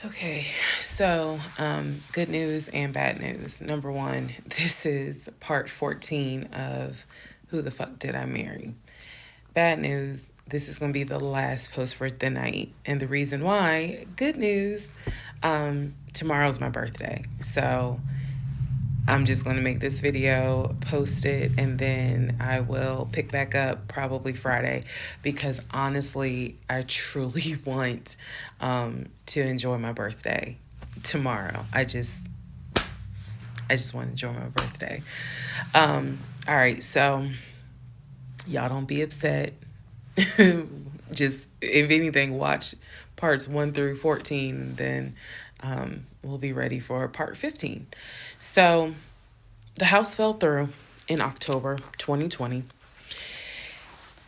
Okay, so good news and bad news. Number one, this is part 14 of Who the Fuck Did I Marry? Bad news, this is going to be the last post for the night. And the reason why, good news, tomorrow's my birthday. So I'm just going to make this video, post it, and then I will pick back up probably Friday because honestly, I truly want to enjoy my birthday tomorrow. I just want to enjoy my birthday. All right, so y'all don't be upset. Just if anything, watch parts 1 through 14, then we'll be ready for part 15. So the house fell through in October 2020.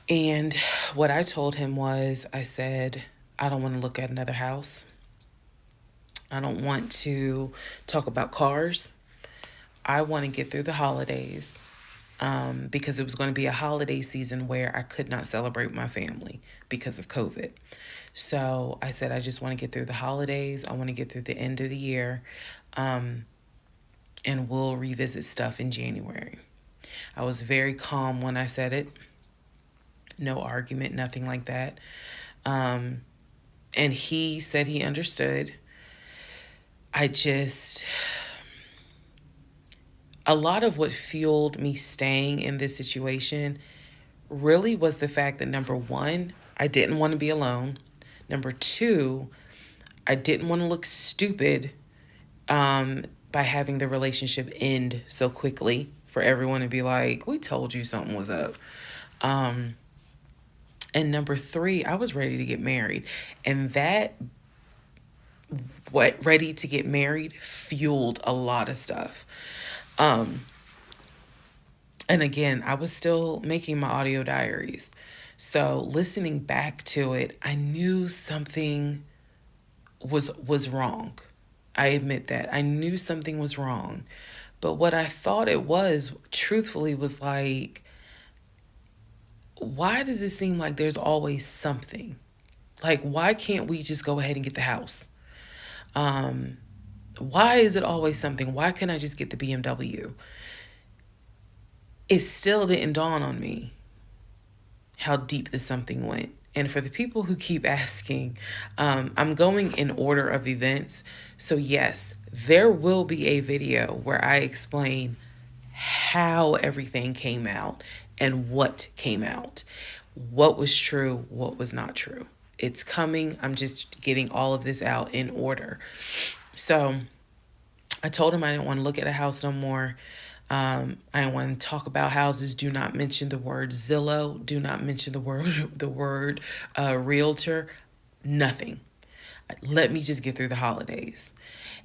And what I told him was, I said, I don't want to look at another house. I don't want to talk about cars. I want to get through the holidays because it was going to be a holiday season where I could not celebrate my family because of COVID. So I said, I just want to get through the holidays. I want to get through the end of the year. And we'll revisit stuff in January. I was very calm when I said it. No argument, nothing like that. And he said he understood. A lot of what fueled me staying in this situation really was the fact that number one, I didn't want to be alone. Number two, I didn't want to look stupid by having the relationship end so quickly for everyone to be like, we told you something was up. And number three, I was ready to get married. And that ready to get married fueled a lot of stuff. And again, I was still making my audio diaries. So listening back to it, I knew something was wrong. I admit that. I knew something was wrong. But what I thought it was, truthfully, was like, why does it seem like there's always something? Like, why can't we just go ahead and get the house? Why is it always something? Why can't I just get the BMW? It still didn't dawn on me how deep the something went. And for the people who keep asking, I'm going in order of events. So yes, there will be a video where I explain how everything came out and what came out, what was true, what was not true. It's coming. I'm just getting all of this out in order. So I told him I didn't want to look at a house no more. I don't want to talk about houses. Do not mention the word Zillow. Do not mention the word realtor. Nothing. Let me just get through the holidays.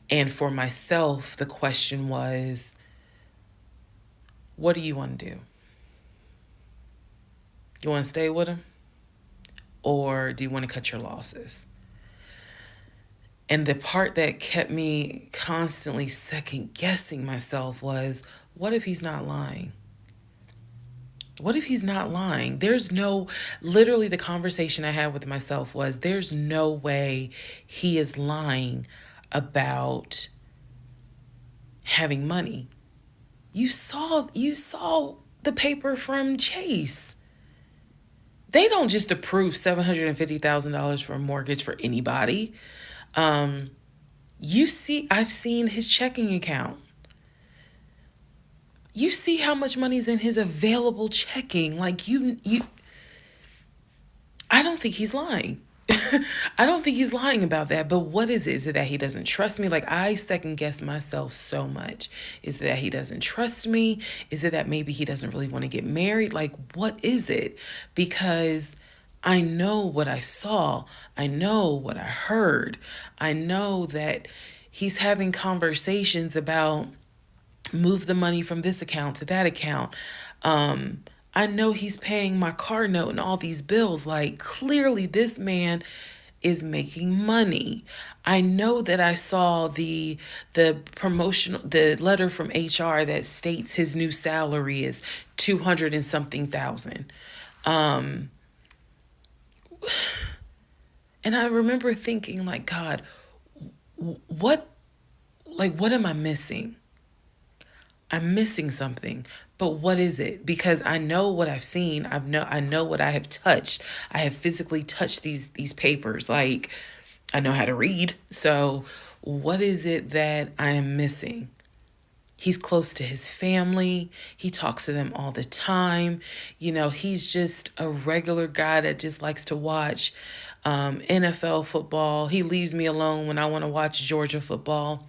And for myself, the question was, what do you want to do? You want to stay with him? Or do you want to cut your losses? And the part that kept me constantly second guessing myself was, what if he's not lying? What if he's not lying? Literally the conversation I had with myself was, there's no way he is lying about having money. You saw the paper from Chase. They don't just approve $750,000 for a mortgage for anybody. I've seen his checking account. You see how much money's in his available checking. Like I don't think he's lying. I don't think he's lying about that. But what is it? Is it that he doesn't trust me? Like, I second guess myself so much. Is it that he doesn't trust me? Is it that maybe he doesn't really want to get married? Like, what is it? Because I know what I saw. I know what I heard. I know that he's having conversations about move the money from this account to that account. I know he's paying my car note and all these bills. Like, clearly this man is making money. I know that I saw the letter from HR that states his new salary is 200 and something thousand. And I remember thinking, like, God, what, like, what am I missing? I'm missing something. But what is it? Because I know what I've seen. I know what I have touched. I have physically touched these papers. Like, I know how to read. So what is it that I am missing? He's close to his family. He talks to them all the time. He's just a regular guy that just likes to watch NFL football. He leaves me alone when I want to watch Georgia football.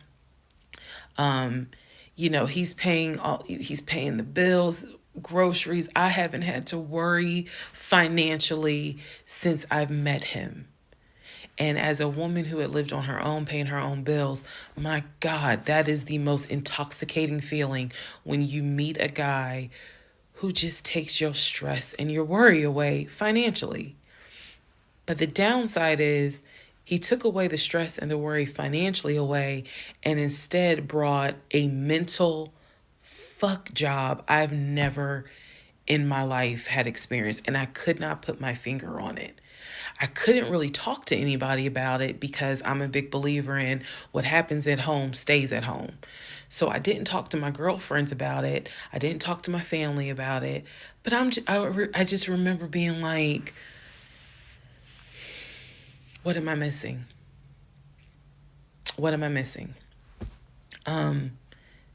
He's paying the bills, groceries. I haven't had to worry financially since I've met him. And as a woman who had lived on her own, paying her own bills, my God, that is the most intoxicating feeling when you meet a guy who just takes your stress and your worry away financially. But the downside is he took away the stress and the worry financially away and instead brought a mental fuck job I've never in my life had experienced. And I could not put my finger on it. I couldn't really talk to anybody about it because I'm a big believer in what happens at home stays at home. So I didn't talk to my girlfriends about it. I didn't talk to my family about it. But I just remember being like, what am I missing? What am I missing?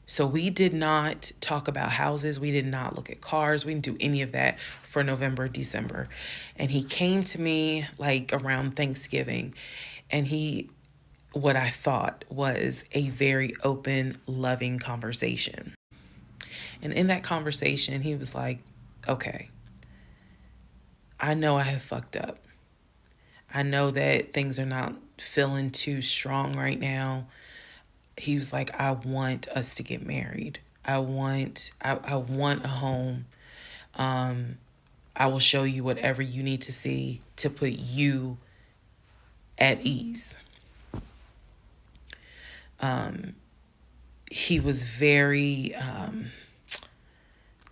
So we did not talk about houses. We did not look at cars. We didn't do any of that for November, December. And he came to me like around Thanksgiving, and what I thought was a very open, loving conversation. And in that conversation, he was like, okay, I know I have fucked up. I know that things are not feeling too strong right now. He was like, I want us to get married. I want a home. I will show you whatever you need to see to put you at ease. He was very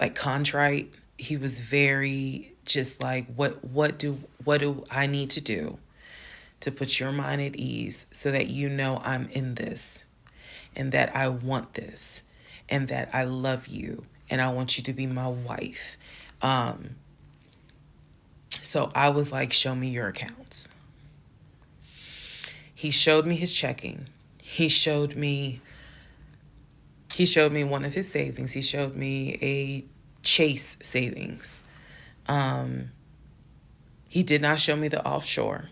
like contrite. He was very just like, what do I need to do to put your mind at ease so that you know I'm in this and that I want this and that I love you and I want you to be my wife. So I was like, show me your accounts. He showed me his checking. He showed me one of his savings. He showed me a Chase savings. He did not show me the offshore.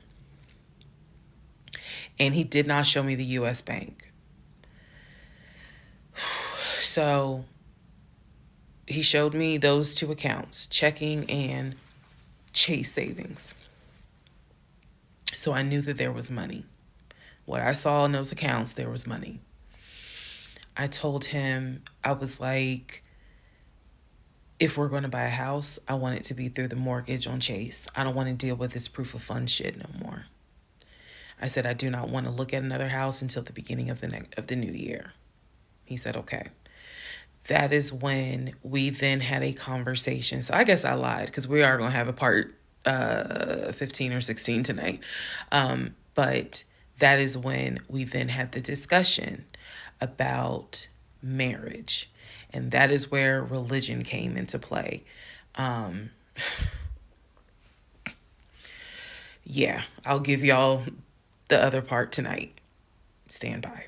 And he did not show me the U.S. bank. So he showed me those two accounts, checking and Chase savings. So I knew that there was money. What I saw in those accounts, there was money. I told him, I was like, if we're going to buy a house, I want it to be through the mortgage on Chase. I don't want to deal with this proof of funds shit no more. I said, I do not want to look at another house until the beginning of the new year. He said, okay. That is when we then had a conversation. So I guess I lied because we are going to have a part 15 or 16 tonight. But that is when we then had the discussion about marriage. And that is where religion came into play. Yeah, I'll give y'all the other part tonight. Stand by.